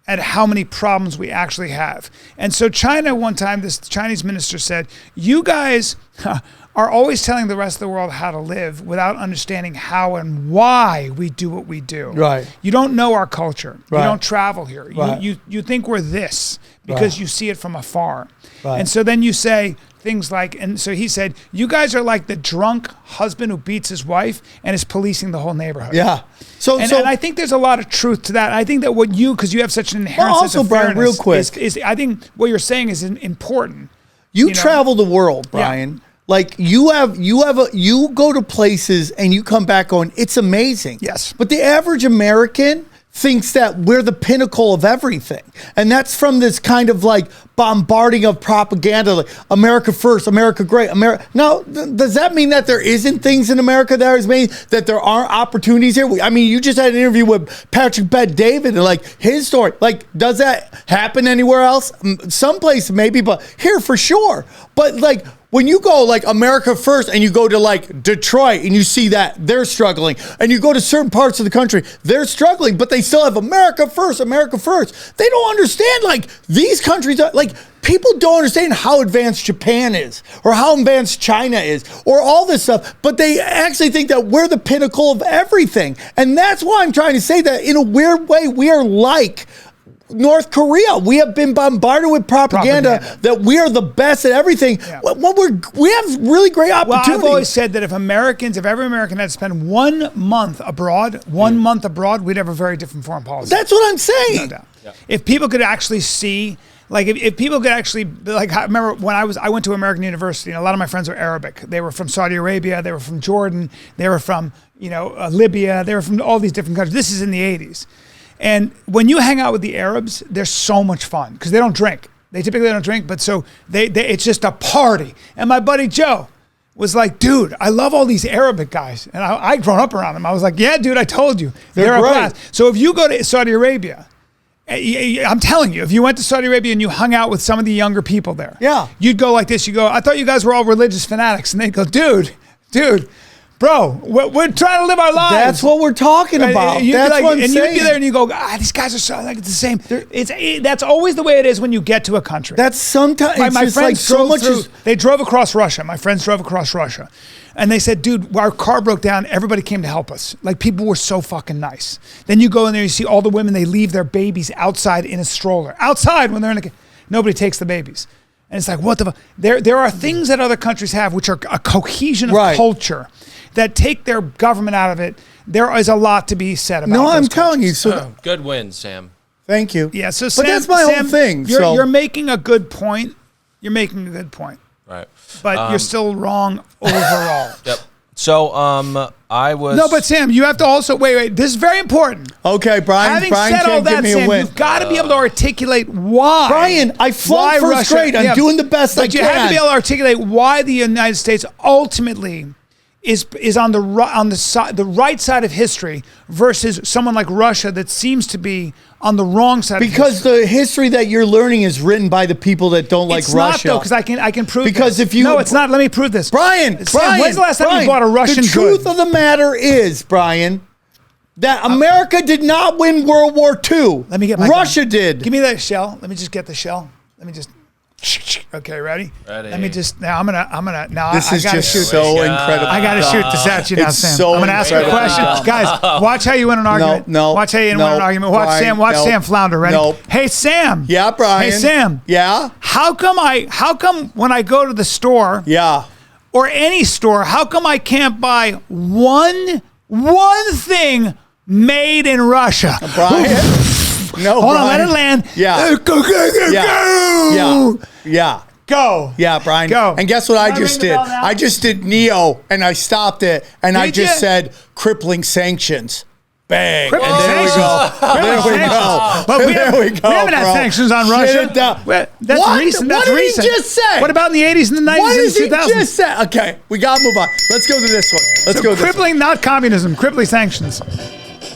at how many problems we actually have. And so China, one time, this Chinese minister said, you guys are always telling the rest of the world how to live without understanding how and why we do what we do. Right. You don't know our culture. Right. You don't travel here. Right. You think we're this because you see it from afar. Right. And so then you say things like, and so he said, you guys are like the drunk husband who beats his wife and is policing the whole neighborhood. Yeah. So And I think there's a lot of truth to that. I think that because you have such an inherent Well, sense also, of Bryan, fairness, real quick. is I think what you're saying is important. You know? travel the world, Bryan. Like you go to places and you come back going, it's amazing. Yes. But the average American thinks that we're the pinnacle of everything. And that's from this kind of like bombarding of propaganda, like America first, America great, America. Now, does that mean that there isn't things in America that is made, that there aren't opportunities here? I mean, you just had an interview with Patrick Bet-David and like his story. Like, does that happen anywhere else? Someplace maybe, but here for sure. But like, when you go like America first and you go to like Detroit and you see that they're struggling, and you go to certain parts of the country, they're struggling, but they still have America first, America first. They don't understand like these countries are like, people don't understand how advanced Japan is or how advanced China is or all this stuff, but they actually think that we're the pinnacle of everything. And that's why I'm trying to say that in a weird way, we are like North Korea. We have been bombarded with propaganda that we are the best at everything. Yeah. We have really great opportunities. Well, I've always said that if every American had to spend 1 month abroad, we'd have a very different foreign policy. That's what I'm saying. No doubt. Yeah. If people could actually see, like, if people could actually, like, I remember when I went to American University, and a lot of my friends were Arabic. They were from Saudi Arabia. They were from Jordan. They were from, Libya. They were from all these different countries. This is in the 80s. And when you hang out with the Arabs, they're so much fun because they don't drink. They typically don't drink, but so it's just a party. And my buddy Joe was like, dude, I love all these Arabic guys. And I'd grown up around them. I was like, yeah, dude, I told you. They're a blast. So if you go to Saudi Arabia, I'm telling you, if you went to Saudi Arabia and you hung out with some of the younger people there, you'd go like this. You go, I thought you guys were all religious fanatics. And they'd go, dude, Bro, we're trying to live our lives. That's what we're talking about. That's what I'm and saying. you'd be there and you go, these guys are so like it's the same. That's always the way it is when you get to a country. That's sometimes my it's friends like so much. They drove across Russia. My friends drove across Russia, and they said, "Dude, our car broke down. Everybody came to help us. Like people were so fucking nice." Then you go in there, you see all the women. They leave their babies outside in a stroller. Outside when they're in nobody takes the babies. And it's like, what the fuck? There are things that other countries have which are a cohesion of culture that take their government out of it. There is a lot to be said about No, I'm those telling you. cultures. So Good win, Sam. thank you. Yeah, so but Sam, that's my whole thing. You're making a good point. You're making a good point. Right. But you're still wrong overall. Yep. So I was No, but Sam, you have to also wait. This is very important. Okay, Bryan. Having Bryan said all can't give that, me Sam, a win. you've got to be able to articulate why. Bryan, I flunked why first grade. I'm doing the best I But you have to can. be able to articulate why the United States ultimately is on the right side of history versus someone like Russia that seems to be on the wrong side. Because of history. the history that you're learning is written by the people that don't like It's Russia. not though, because I can prove. Because this. if you no, it's not. Let me prove this, Bryan, Sam, when's the last time you bought a Russian The truth good? of the matter is, Bryan, that America did not win World War II. Let me get my Russia gun. did. Give me that shell. Let me just get the shell. Let me just. Okay, ready? Ready. Let me just. Now I'm gonna. Now This I is gotta just shoot. so incredible. I gotta shoot this at you now, It's Sam. so I'm gonna ask you a incredibly question, dumb. guys. Watch how you win an argument. no, Watch how you win no, an argument. Watch Bryan, Sam. Watch no, Sam flounder. Ready? no. Hey Sam. Yeah, Bryan. Hey Sam. Yeah. How come when I go to the store Yeah. or any store, how come I can't buy one thing made in Russia? Bryan. No, Hold on, Bryan. let it land. Yeah. Go. Yeah. Go. Yeah, Bryan. Go. And guess what I Can I just ring the did? bell now? I just did Neo, and I stopped it, and I Did just ya? said crippling sanctions. Bang. Crippling and there sanctions. we go. There we Crippling go. sanctions. But we There we go, we haven't had bro. sanctions on Shut Russia. it down. Well, that's What? recent. What That's did he recent. just say? What about in the 80s and the 90s What and did he 2000s? just say? Okay, we got to move on. Let's go to this one. Let's go to this one. Crippling, not communism. Crippling sanctions.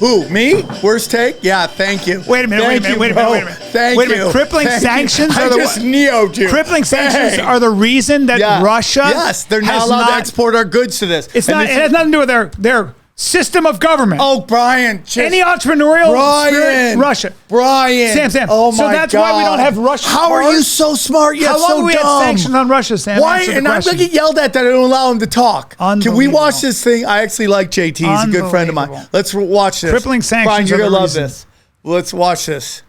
Who? Me? Worst take? Yeah, thank you. Wait a minute, Thank you, wait a bro. minute. Thank Wait a you. minute. Crippling Thank you. sanctions I are the just what? Neo'd you. Crippling sanctions Bang. are the reason that Yeah. Russia Yes, they're not has allowed to export our goods to this. It's And not. this It is- has nothing to do with their system of government. Oh, Bryan. Just, Any entrepreneurial spirit, Brian. Russia. Brian. Sam. Oh, So my that's God. why we don't have Russian How are cars? you so smart yet How long so have we dumb? had sanctions on Russia, Sam? Why? Answer the And I'm question. going to get yelled at that I don't allow him to talk. Can we Unbelievable. watch this thing? I actually like JT. He's a good friend of mine. Unbelievable. Let's watch this. Crippling sanctions Brian, you're are the going to love reason. this. Let's watch this.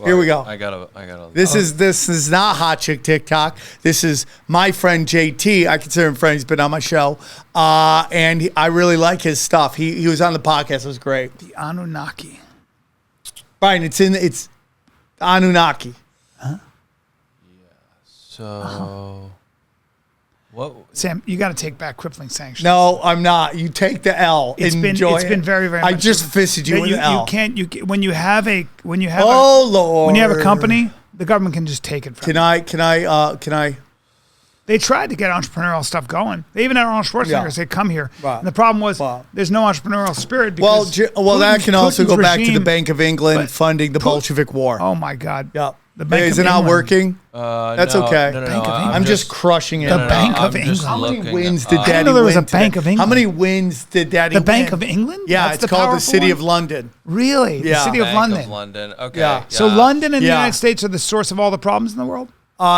Here we go. I gotta. This is not Hot Chick TikTok. This is my friend JT. I consider him friend. He's been on my show, and I really like his stuff. He was on the podcast. It was great. The Anunnaki. Brian, it's Anunnaki. So, what? Sam, you got to take back crippling sanctions. No, I'm not. You take the L. It's Enjoy been it. very, very. I much just so. fisted you But with an L. You can't. When you have Oh a Lord. when you have a company, the government can just take it from you. Can I? They tried to get entrepreneurial stuff going. They even had Arnold Schwarzenegger Yeah. say, "Come here." Right. And the problem was Wow. there's no entrepreneurial spirit. Well, Because that can also Putin's go back to the regime- Bank of England but funding the Bolshevik War. Oh my God! Yep. The Bank Is of it not England. working? That's no, okay. No, Bank of England. I'm just crushing it. The Bank of I'm just England. How many looking wins up- did I Daddy didn't know there was win a Bank today? of How England. many wins did Daddy The win? Bank of England? Yeah, That's it's the called the powerful City one? of London. Really? Yeah. The City of Bank London. Of London. Okay. Yeah. So London and the Yeah. United States are the source of all the problems in the world?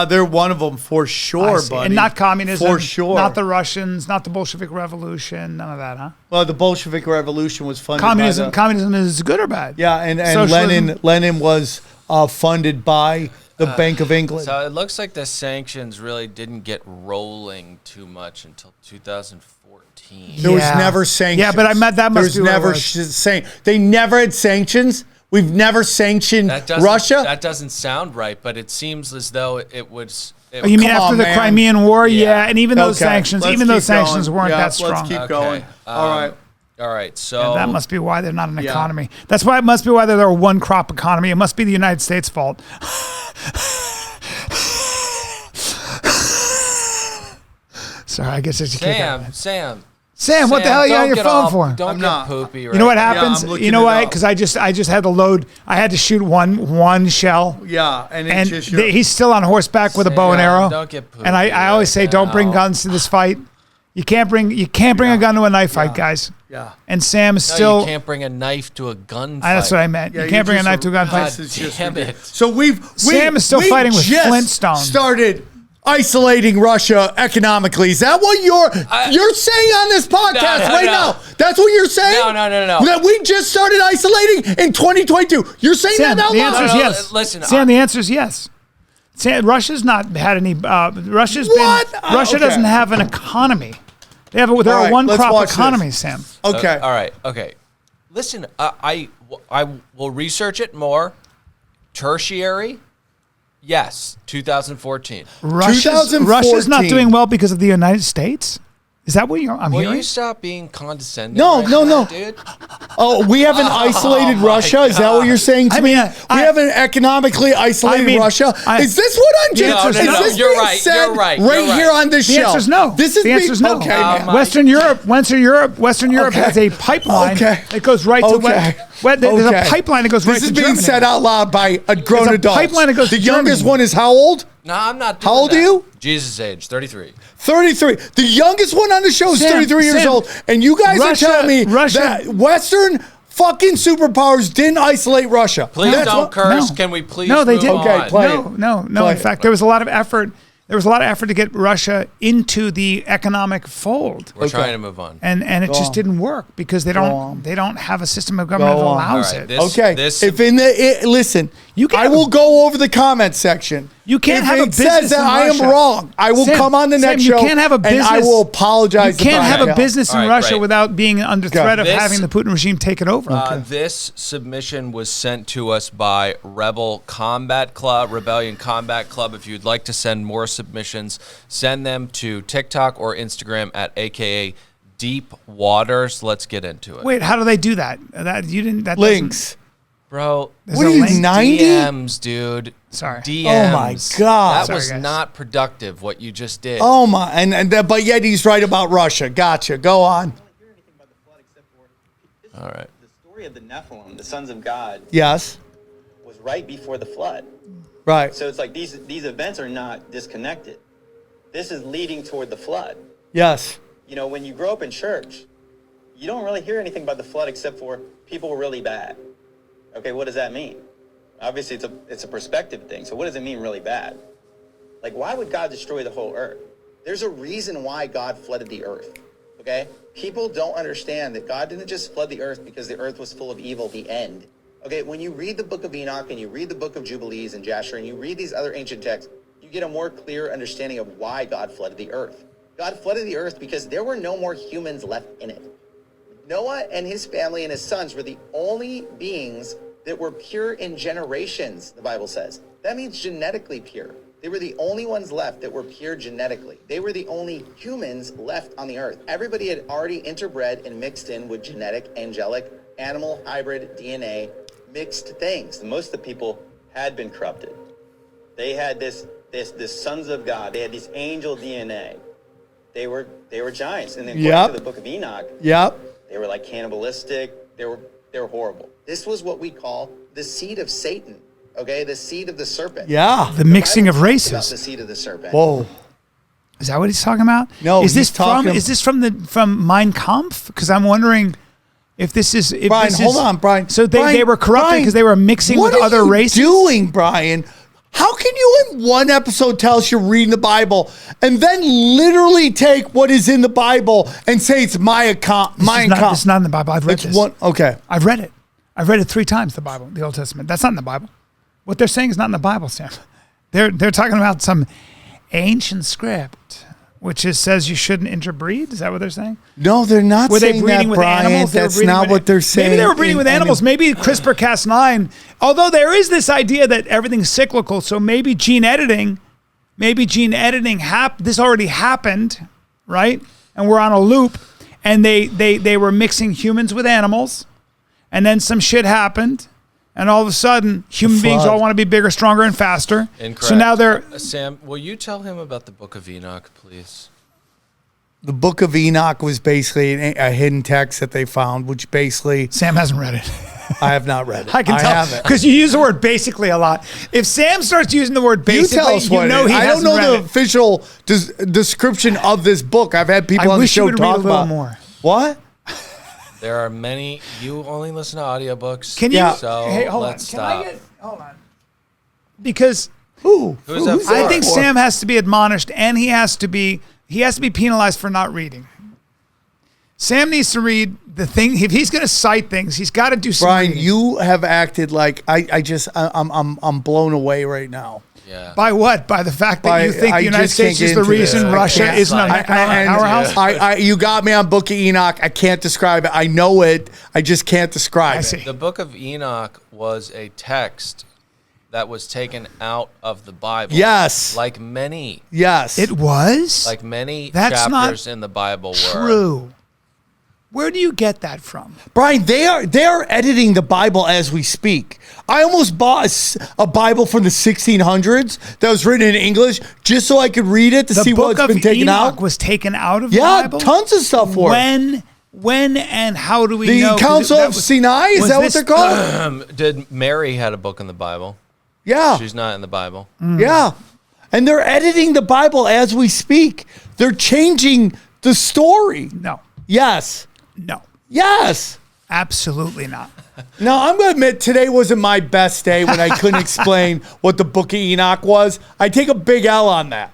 They're one of them for I sure, see. buddy. And not communism. For sure. Not the Russians, not the Bolshevik Revolution, none of that, huh? Well, the Bolshevik Revolution was funded Communism by the, communism is good or bad? Yeah, and Socialism? Lenin was funded by the Bank of England. So it looks like the sanctions really didn't get rolling too much until 2014. There was Yeah. never sanctions. Yeah, but that must be what it never was. They never had sanctions. We've never sanctioned That doesn't, Russia. That doesn't sound right, but it seems as though it was. Oh, you mean Come after on, the man. Crimean War? Yeah. Yeah, and even those Okay, sanctions, let's even those keep going. sanctions weren't Yeah, that strong. Let's keep going. All right. All right. So That must be why they're not an Yeah. economy. That's why it must be why they're a one crop economy. It must be the United States' fault. Sorry, I guess I should kick out. Sam, what the hell are you on your phone for? Don't I'm get not. poopy. Right You know what now. happens? I'm looking You know it why? up. Because I just had to load. I had to shoot one shell, Yeah, and it's and just he's still on horseback with a bow and Sam, arrow. don't get poopy And I always say, right don't bring now. guns to this fight. You can't bring a gun to a knife fight, guys. Yeah. And Sam is No, still. you can't bring a knife to a gunfight. That's what I meant. Yeah, you can't bring a just knife to a gunfight. God This is just damn it. ridiculous. So Sam is still we fighting with just Flintstone. Started isolating Russia economically. Is that what you're saying on this podcast No, right no. now? That's what you're saying? No. That we just started isolating in 2022. You're saying Sam, that out the loud? answer is No, yes. listen, Sam, the answer is yes. Sam, Russia's not had any. Russia's What? been. Russia Okay. doesn't have an economy. They're All a right, one let's crop watch economy, this. Sam. Okay. All right. Okay. Listen, I will research it more. Tertiary, yes, 2014. Russia's not 2014. doing well because of the United States. Is that what I'm Will hearing? you stop being condescending? No, right no, now, no. dude. Oh, we haven't isolated Russia? Is that what you're saying to I me? mean, We haven't economically isolated Russia? Is this what I'm The just... answer is is no. this You're being right, said you're right, you're right. here on this The show? answer is no. This is the answer is no. Okay, man. Western Europe Okay. has a pipeline Okay. that goes right to there's a pipeline that goes right This to is being Germany. said out loud by a grown There's a adult. pipeline that goes The to youngest Germany. one is how old? No, I'm not doing How old that. are you? Jesus' age, 33. 33. The youngest one on the show is Sam, 33 years Sam, old. And you guys Russia- are telling me Russia- that Western fucking superpowers didn't isolate Russia. Please That's don't what- curse. No. Can we please No, they move didn't. Okay, on? play No, it. no. Play In it. fact, there was a lot of effort. There was a lot of effort to get Russia into the economic fold, We're trying to move on. and it just on. didn't work because they on. don't have a system of government that Go on. allows All right, it. this- Okay. this- if listen, You can I have will a- go over the comment section. You can't if have a it says business that in I am Russia. wrong, I will Sam, come on the Sam, next you show can't have a and I business- will apologize. You can't about have a it. business in All right, Russia great. without being under threat of This- having the Putin regime take it over. This submission was sent to us by Rebellion Combat Club. If you'd like to send more submissions, send them to TikTok or Instagram at AKA Deep Waters. Let's get into it. Wait, how do they do that? That you didn't. That Links. Bro, There's What a are you, link. 90? DMs, dude. Sorry. DMs. Oh my God. That Sorry, was guys. not productive, what you just did. Oh my, but yet he's right about Russia. Gotcha. Go on. All right. The story of the Nephilim, the sons of God, Yes. was right before the flood. Right. So it's like these events are not disconnected. This is leading toward the flood. Yes. You know, when you grow up in church, you don't really hear anything about the flood except for people were really bad. Okay, what does that mean? Obviously, it's a perspective thing. So what does it mean really bad? Like, why would God destroy the whole earth? There's a reason why God flooded the earth. Okay? People don't understand that God didn't just flood the earth because the earth was full of evil, the end. Okay, when you read the book of Enoch and you read the book of Jubilees and Jasher and you read these other ancient texts, you get a more clear understanding of why God flooded the earth. God flooded the earth because there were no more humans left in it. Noah and his family and his sons were the only beings that were pure in generations, the Bible says. That means genetically pure. They were the only ones left that were pure genetically. They were the only humans left on the earth. Everybody had already interbred and mixed in with genetic, angelic, animal, hybrid, DNA, mixed things. Most of the people had been corrupted. They had this sons of God. They had this angel DNA. They were giants. And then according to the book of Enoch, they were like cannibalistic. They were horrible. This was what we call the seed of Satan. Okay, the seed of the serpent. Yeah. The mixing of Bible talks races. about the seed of the serpent. Whoa. Is that what he's talking about? No, Is he's this talking- from from Mein Kampf? Because I'm wondering if this is Brian, hold on, Brian. So they Brian, were corrupted Brian, because they were mixing with other races. What are you doing, Brian? How can you in one episode tell us you're reading the Bible and then literally take what is in the Bible and say it's Mein Kampf? This is not in the Bible. I've read It's this. one. Okay. I've read it. I've read it 3 times. The Bible, the Old Testament. That's not in the Bible. What they're saying is not in the Bible, Sam. They're talking about some ancient script, which says you shouldn't interbreed. Is that what they're saying? No, they're not Were they saying breeding that, with Brian. animals? They were That's breeding not with- what they're saying. Maybe they were breeding with in any- animals. Maybe CRISPR-Cas9. Although there is this idea that everything's cyclical, so maybe gene editing, this already happened, right? And we're on a loop. And they were mixing humans with animals, and then some shit happened, and all of a sudden, human beings all want to be bigger, stronger, and faster. Incorrect. So now they're Sam, will you tell him about the Book of Enoch, please? The Book of Enoch was basically a hidden text that they found, which basically Sam hasn't read it. I have not read it. I can tell haven't. because you use the word basically a lot. If Sam starts using the word You tell basically, us what know it is. he I don't hasn't know read the it. official description of this book. I've had people I on the wish you show would read a talk little about more. What? There are many. You only listen to audiobooks. Can you? Yeah. So hey, hold on. let's Can stop. hold on. Because Who's that for? I think for? Sam has to be admonished, and he has to be penalized for not reading. Sam needs to read the thing. If he's going to cite things, he's got to do some Bryan, reading. you have acted like I'm blown away right now. Yeah. By what? By the fact that you think I the United just can't States get is the into this. reason I Russia can't. isn't an economic powerhouse? You got me on Book of Enoch. I can't describe it. I know it. I just can't describe I it. see. The Book of Enoch was a text that was taken out of the Bible. Yes. Like many. Yes. It was? Like many That's not chapters in the Bible were. true. Where do you get that from? Bryan, they are editing the Bible as we speak. I almost bought a Bible from the 1600s that was written in English just so I could read it to The see book what's of been taken Enoch out. was taken out of the Yeah, Bible? tons of stuff were. When and how do we The know? 'Cause Council that of was- Sinai, is was that what this- they're called? Did Mary had a book in the Bible? Yeah. She's not in the Bible. Yeah. And they're editing the Bible as we speak. They're changing the story. No, Yes. no, Yes. absolutely not. Now, I'm going to admit today wasn't my best day when I couldn't explain what the Book of Enoch was. I take a big L on that.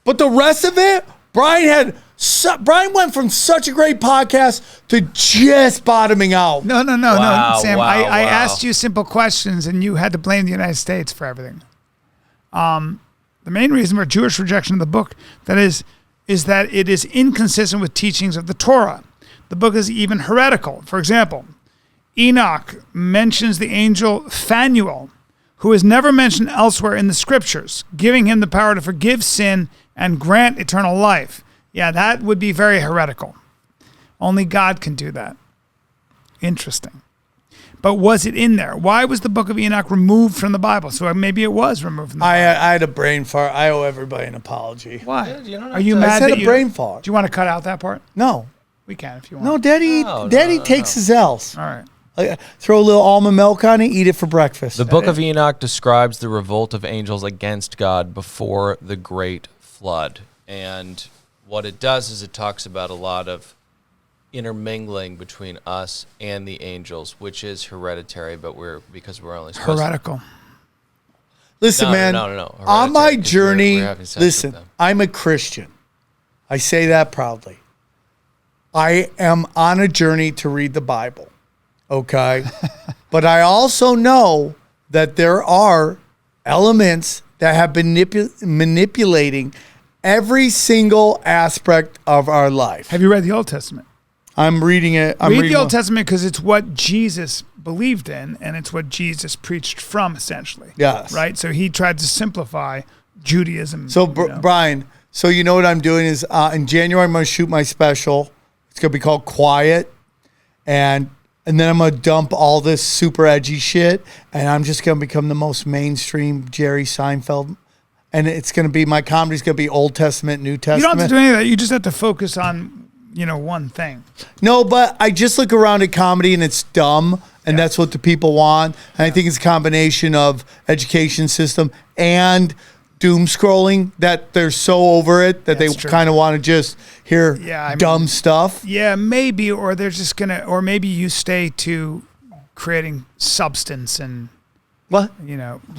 But the rest of it, Bryan went from such a great podcast to just bottoming out. No, Wow, Sam. wow, I wow. asked you simple questions, and you had to blame the United States for everything. The main reason for Jewish rejection of the book is that it is inconsistent with teachings of the Torah. The book is even heretical. For example, Enoch mentions the angel Phanuel, who is never mentioned elsewhere in the scriptures, giving him the power to forgive sin and grant eternal life. Yeah, that would be very heretical. Only God can do that. Interesting. But was it in there? Why was the book of Enoch removed from the Bible? So maybe it was removed from the I Bible. had a brain fart. I owe everybody an apology. Why? you don't have Are you to- mad I said that a you... brain fart. Do you want to cut out that part? No. We can if you want. No, Daddy No, takes his L's. All right. Throw a little almond milk on it, eat it for breakfast. The Book of Enoch describes the revolt of angels against God before the great flood. And what it does is it talks about a lot of intermingling between us and the angels, which is hereditary, but because we're only supposed Heretical. Listen, man. No. On my Hereditary, 'cause journey, we're having sex with listen, them. I'm a Christian. I say that proudly. I am on a journey to read the Bible. Okay. But I also know that there are elements that have been manipulating every single aspect of our life. Have you read the Old Testament? I'm reading it. I'm Read reading the Old one. Testament because it's what Jesus believed in, and it's what Jesus preached from, essentially. Yes. Right? So he tried to simplify Judaism. So, you know. Bryan, so you know what I'm doing is in January, I'm going to shoot my special. It's going to be called Quiet. And then I'm going to dump all this super edgy shit. And I'm just going to become the most mainstream Jerry Seinfeld. And it's going to be, my comedy's going to be Old Testament, New You Testament. don't have to do any of that. You just have to focus on, one thing. No, but I just look around at comedy and it's dumb. And that's what the people want. And I think it's a combination of education system and doom scrolling that they're so over it that That's they true. kind of want to just hear dumb stuff. Yeah, maybe, or they're just going to, or maybe you stay to creating substance and, What?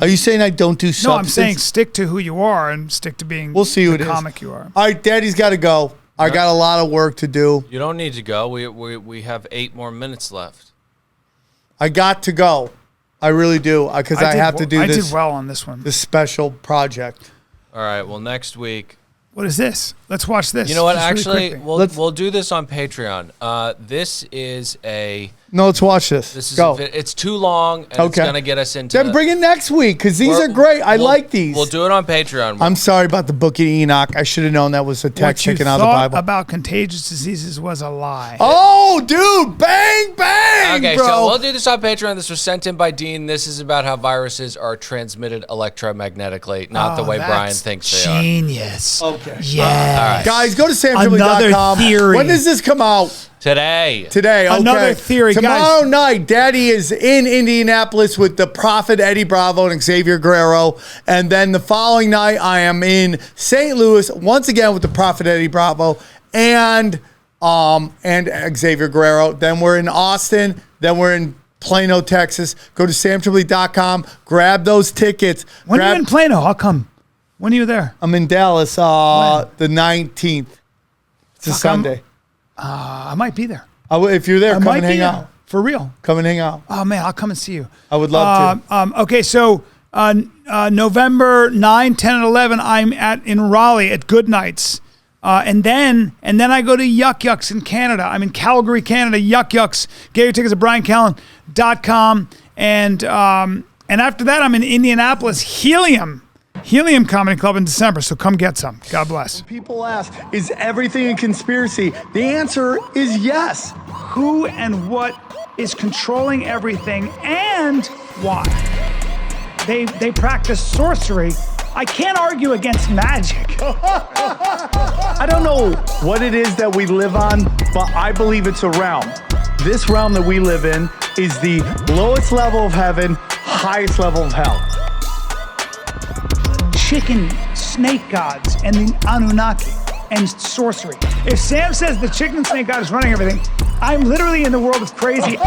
Are you saying I don't do substance? No, I'm saying stick to who you are and stick to being We'll see who the it is. comic you are. All right, Daddy's got to go. I got a lot of work to do. You don't need to go. We have 8 more minutes left. I got to go. I really do because I have to do I this. did well on this one. This special project. All right. Well, next week. What is this? Let's watch this. You know what? just really Actually, quickly. we'll do this on Patreon. This is a. No, let's watch this. This is go. it's too long, and it's Okay. gonna get us into. Then bring it next week because these are great. I like these. We'll do it on Patreon. I'm sorry about the Book of Enoch. I should have known that was a what text you taken out of the thought Bible. about contagious diseases was a lie. Oh, dude, bang, bang, Okay, bro. so we'll do this on Patreon. This was sent in by Dean. This is about how viruses are transmitted electromagnetically, not the way that's Bryan thinks they are. Genius. Okay. Yeah. Guys, go to Another samfamily.com. theory. When does this come out? Today. Today, okay. Another theory, Tomorrow guys. night, Daddy is in Indianapolis with the Prophet Eddie Bravo and Xavier Guerrero. And then the following night, I am in St. Louis once again with the Prophet Eddie Bravo and Xavier Guerrero. Then we're in Austin. Then we're in Plano, Texas. Go to samtripoli.com. Grab those tickets. When are you in Plano? I'll come. When are you there? I'm in Dallas the 19th. It's a Sunday. I might be there. If you're there, I come might and hang be out. there. For real. Come and hang out. Oh, man, I'll come and see you. I would love to. Okay, so November 9, 10, and 11, I'm in Raleigh at Good Nights. And then I go to Yuck Yucks in Canada. I'm in Calgary, Canada, Yuck Yucks. Get your tickets at BryanCallen.com. And after that, I'm in Indianapolis, Helium Comedy Club in December. So come get some. God bless. People ask, is everything a conspiracy? The answer is yes. Who and what is controlling everything and why? They practice sorcery. I can't argue against magic. I don't know what it is that we live on, but I believe it's a realm. This realm that we live in is the lowest level of heaven, highest level of hell. Chicken snake gods and the Anunnaki and sorcery. If Sam says the chicken and snake god is running everything, I'm literally in the world of crazy.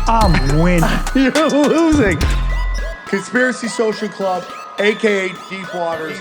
I'm winning. You're losing. Conspiracy Social Club, a.k.a. Deep Waters.